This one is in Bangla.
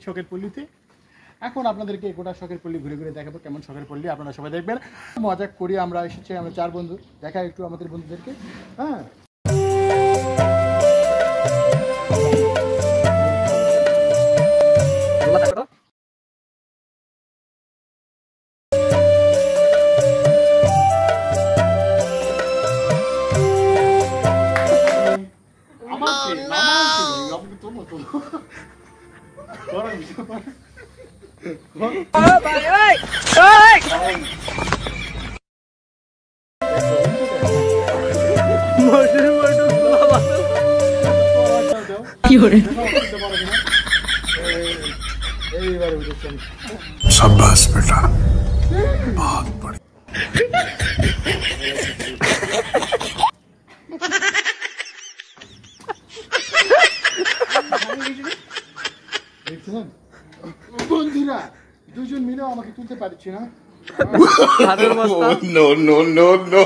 শখের পল্লীতে এখন আপনাদেরকে গোটা শখের পল্লী ঘুরে ঘুরে দেখাবো কেমন শখের পল্লী, আপনারা সবাই দেখবেন। মজা করি আমরা এসেছি, আমরা 4 বন্ধু, দেখা একটু আমাদের বন্ধুদেরকে। হ্যাঁ, शाबाश बेटा, बहुत बढ़िया। বন্ধুরা দুজন মিলেও আমাকে তুলতে পারছি না। No no no no